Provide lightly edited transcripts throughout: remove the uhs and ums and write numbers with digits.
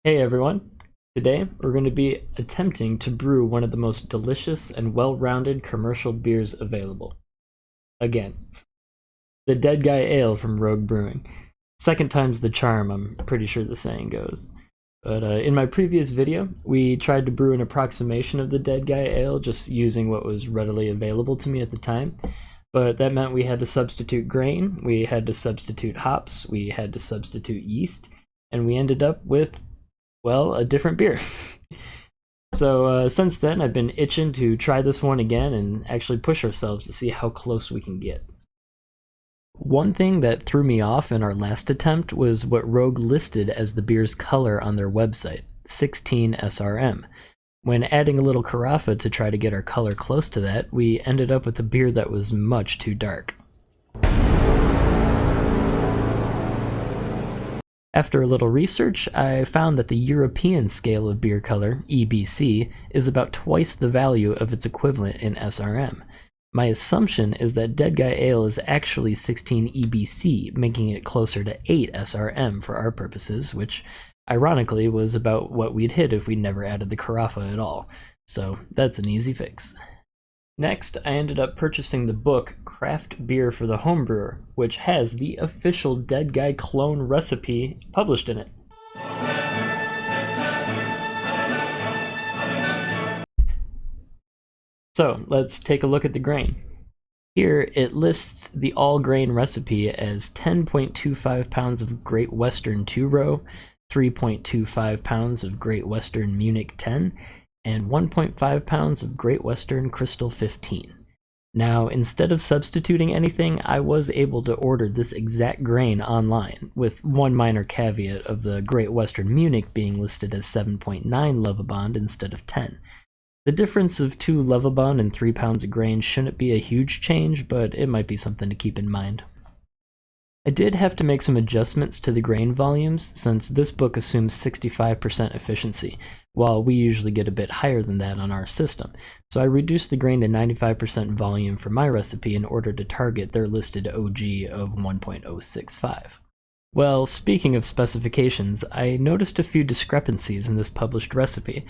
Hey everyone! Today we're going to be attempting to brew one of the most delicious and well-rounded commercial beers available. Again, the Dead Guy Ale from Rogue Brewing. Second time's the charm, I'm pretty sure the saying goes. But in my previous video, we tried to brew an approximation of the Dead Guy Ale just using what was readily available to me at the time. But that meant we had to substitute grain, we had to substitute hops, we had to substitute yeast, and we ended up with, well, a different beer. So since then, I've been itching to try this one again and actually push ourselves to see how close we can get. One thing that threw me off in our last attempt was what Rogue listed as the beer's color on their website, 16 SRM. When adding a little carafa to try to get our color close to that, we ended up with a beer that was much too dark. After a little research, I found that the European scale of beer color, EBC, is about twice the value of its equivalent in SRM. My assumption is that Dead Guy Ale is actually 16 EBC, making it closer to 8 SRM for our purposes, which ironically was about what we'd hit if we never added the carafa at all. So that's an easy fix. Next, I ended up purchasing the book Craft Beer for the Homebrewer, which has the official Dead Guy clone recipe published in it. So let's take a look at the grain. Here it lists the all-grain recipe as 10.25 pounds of Great Western 2-row, 3.25 pounds of Great Western Munich 10, and 1.5 pounds of Great Western Crystal 15. Now, instead of substituting anything, I was able to order this exact grain online, with one minor caveat of the Great Western Munich being listed as 7.9 Lovibond instead of 10. The difference of 2 Lovibond and 3 pounds of grain shouldn't be a huge change, but it might be something to keep in mind. I did have to make some adjustments to the grain volumes, since this book assumes 65% efficiency, while we usually get a bit higher than that on our system. So I reduced the grain to 95% volume for my recipe in order to target their listed OG of 1.065. Well, speaking of specifications, I noticed a few discrepancies in this published recipe.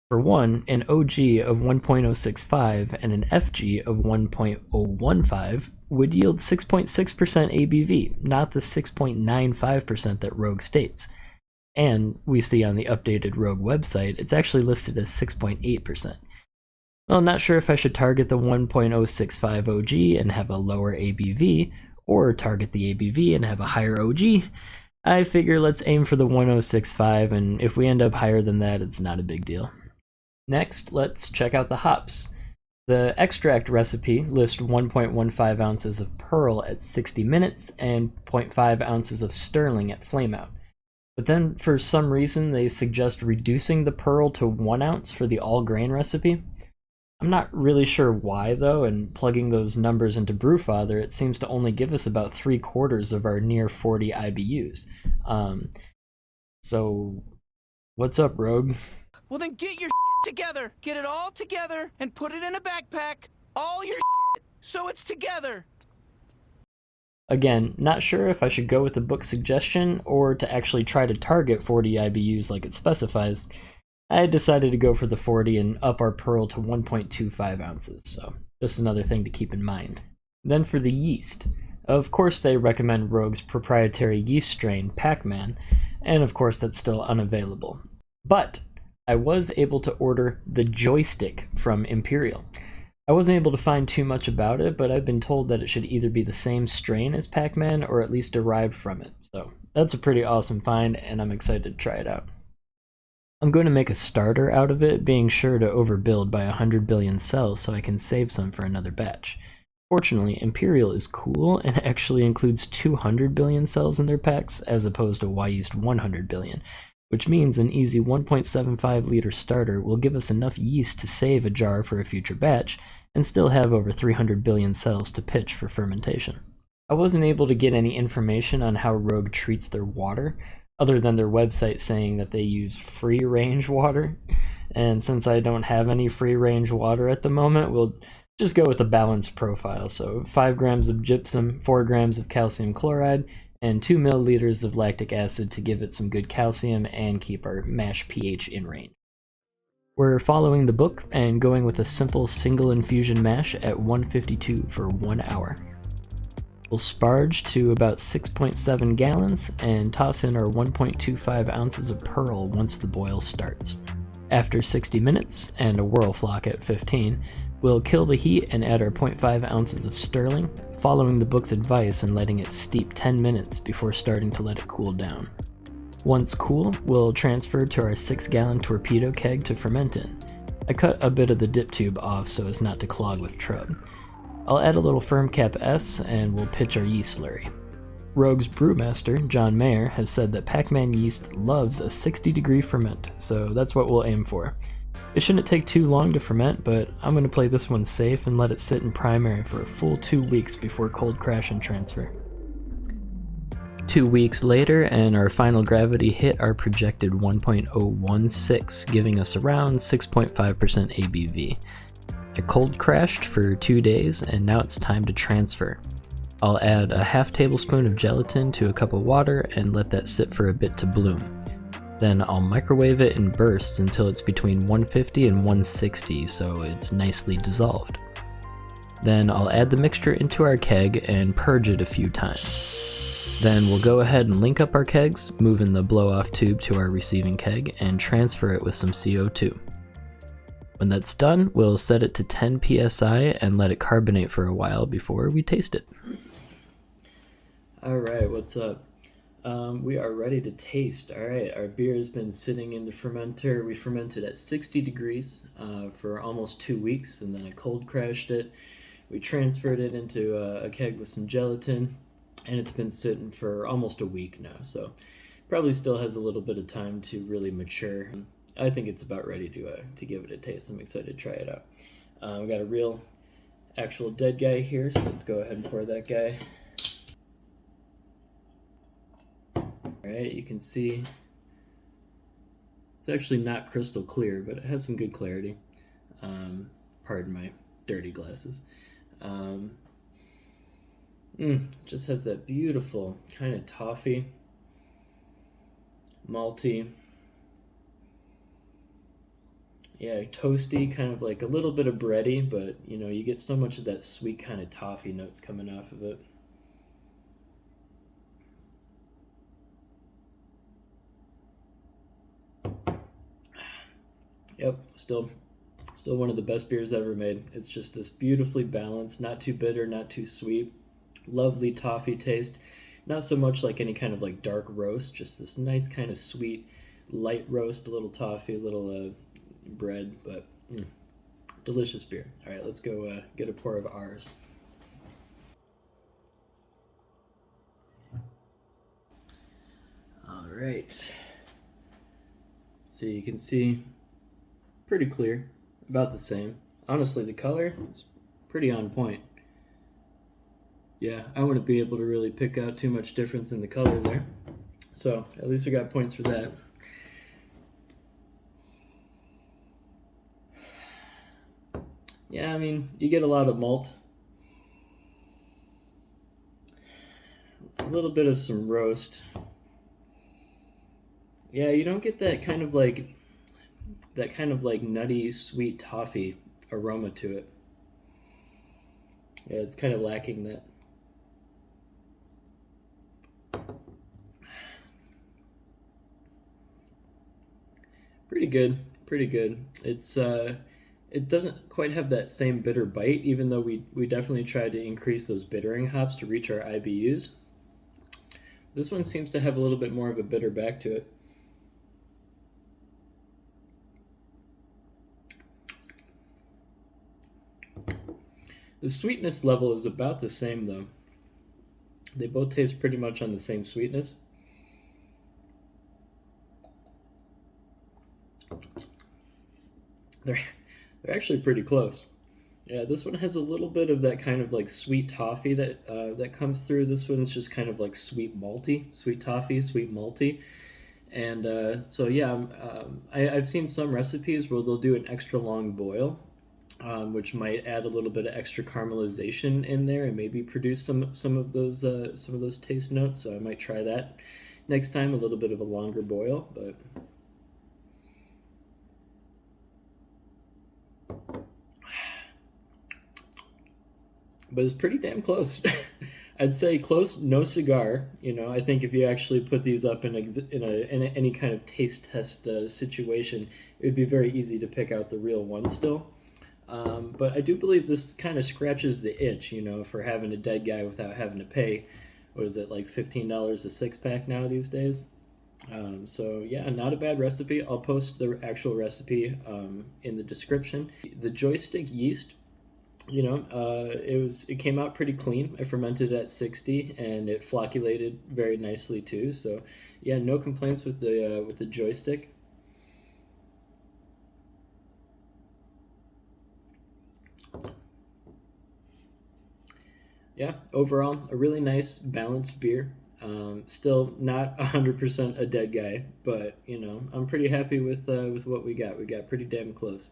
For one, an OG of 1.065 and an FG of 1.015 would yield 6.6% ABV, not the 6.95% that Rogue states. And we see on the updated Rogue website, it's actually listed as 6.8%. Well, not sure if I should target the 1.065 OG and have a lower ABV, or target the ABV and have a higher OG. I figure let's aim for the 1.065, and if we end up higher than that, it's not a big deal. Next, let's check out the hops. The extract recipe lists 1.15 ounces of Perle at 60 minutes and 0.5 ounces of Sterling at flameout. But then, for some reason, they suggest reducing the Perle to 1 ounce for the all-grain recipe. I'm not really sure why, though, and plugging those numbers into Brewfather, it seems to only give us about 3/4 of our near 40 IBUs. So, what's up, Rogue? Well, then get your together, get it all together, and put it in a backpack. All your so it's together. Again, not sure if I should go with the book suggestion or to actually try to target 40 IBUs like it specifies. I decided to go for the 40 and up our Perle to 1.25 ounces, so just another thing to keep in mind. Then for the yeast. Of course they recommend Rogue's proprietary yeast strain, Pac-Man, and of course that's still unavailable. But I was able to order the Joystick from Imperial. I wasn't able to find too much about it, but I've been told that it should either be the same strain as Pac-Man or at least derived from it. So that's a pretty awesome find, and I'm excited to try it out. I'm going to make a starter out of it, being sure to overbuild by 100 billion cells so I can save some for another batch. Fortunately, Imperial is cool and actually includes 200 billion cells in their packs as opposed to Yeast 100 billion. Which means an easy 1.75 liter starter will give us enough yeast to save a jar for a future batch, and still have over 300 billion cells to pitch for fermentation. I wasn't able to get any information on how Rogue treats their water, other than their website saying that they use free-range water, and since I don't have any free-range water at the moment, we'll just go with a balanced profile, so 5 grams of gypsum, 4 grams of calcium chloride, and 2 milliliters of lactic acid to give it some good calcium and keep our mash pH in range. We're following the book and going with a simple single infusion mash at 152 for 1 hour. We'll sparge to about 6.7 gallons and toss in our 1.25 ounces of Perle once the boil starts. After 60 minutes and a Whirlfloc at 15, we'll kill the heat and add our 0.5 ounces of sterling, following the book's advice and letting it steep 10 minutes before starting to let it cool down. Once cool, we'll transfer to our 6-gallon torpedo keg to ferment in. I cut a bit of the dip tube off so as not to clog with trub. I'll add a little firm cap S and we'll pitch our yeast slurry. Rogue's brewmaster, John Mayer, has said that Pac-Man yeast loves a 60-degree ferment, so that's what we'll aim for. It shouldn't take too long to ferment, but I'm going to play this one safe and let it sit in primary for a full 2 weeks before cold crash and transfer. 2 weeks later, and our final gravity hit our projected 1.016, giving us around 6.5% ABV. I cold crashed for 2 days, and now it's time to transfer. I'll add a half tablespoon of gelatin to a cup of water and let that sit for a bit to bloom. Then I'll microwave it in bursts until it's between 150 and 160 so it's nicely dissolved. Then I'll add the mixture into our keg and purge it a few times. Then we'll go ahead and link up our kegs, moving the blow-off tube to our receiving keg, and transfer it with some CO2. When that's done, we'll set it to 10 psi and let it carbonate for a while before we taste it. Alright, what's up? We are ready to taste. Alright, our beer has been sitting in the fermenter. We fermented at 60 degrees for almost 2 weeks, and then I cold crashed it. We transferred it into a keg with some gelatin, and it's been sitting for almost a week now, so probably still has a little bit of time to really mature. I think it's about ready to give it a taste. I'm excited to try it out. We got a real, actual dead guy here, so let's go ahead and pour that guy. Alright, you can see it's actually not crystal clear, but it has some good clarity. Pardon my dirty glasses. Just has that beautiful kind of toffee, malty, yeah, toasty, kind of like a little bit of bready, but you know, you get so much of that sweet kind of toffee notes coming off of it. Yep, still one of the best beers ever made. It's just this beautifully balanced, not too bitter, not too sweet, lovely toffee taste. Not so much like any kind of like dark roast, just this nice kind of sweet, light roast, a little toffee, a little bread, but delicious beer. All right, let's go get a pour of ours. All right. So you can see pretty clear, about the same. Honestly, the color is pretty on point. Yeah, I wouldn't be able to really pick out too much difference in the color there. So at least we got points for that. Yeah, I mean, you get a lot of malt. A little bit of some roast. Yeah, you don't get that kind of like nutty, sweet toffee aroma to it. Yeah, it's kind of lacking that. Pretty good, pretty good. It's it doesn't quite have that same bitter bite, even though we definitely tried to increase those bittering hops to reach our IBUs. This one seems to have a little bit more of a bitter back to it. The sweetness level is about the same though. They both taste pretty much on the same sweetness. They're actually pretty close. Yeah, this one has a little bit of that kind of like sweet toffee that comes through. This one's just kind of like sweet malty, sweet toffee, sweet malty. And so yeah, I've seen some recipes where they'll do an extra long boil which might add a little bit of extra caramelization in there and maybe produce some of those taste notes. So I might try that next time, a little bit of a longer boil, but it's pretty damn close. I'd say close, no cigar. You know, I think if you actually put these up in any kind of taste test situation, it would be very easy to pick out the real one still. But I do believe this kind of scratches the itch, you know, for having a dead guy without having to pay, what is it, like $15 a six pack now these days? So yeah, not a bad recipe. I'll post the actual recipe in the description. The joystick yeast, you know, it came out pretty clean. I fermented at 60 and it flocculated very nicely too. So yeah, no complaints with the joystick. Yeah, overall, a really nice balanced beer. Still not 100% a dead guy, but you know, I'm pretty happy with what we got. We got pretty damn close.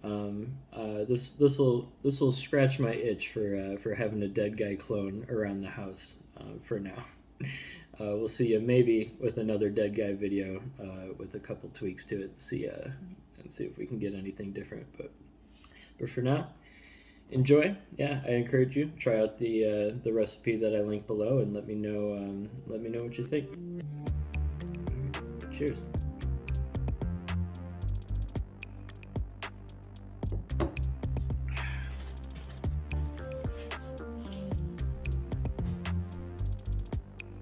This will scratch my itch for having a dead guy clone around the house for now. We'll see you maybe with another dead guy video with a couple tweaks to it. And see if we can get anything different. But for now, enjoy. Yeah, I encourage you try out the recipe that I link below and let me know what you think. Cheers.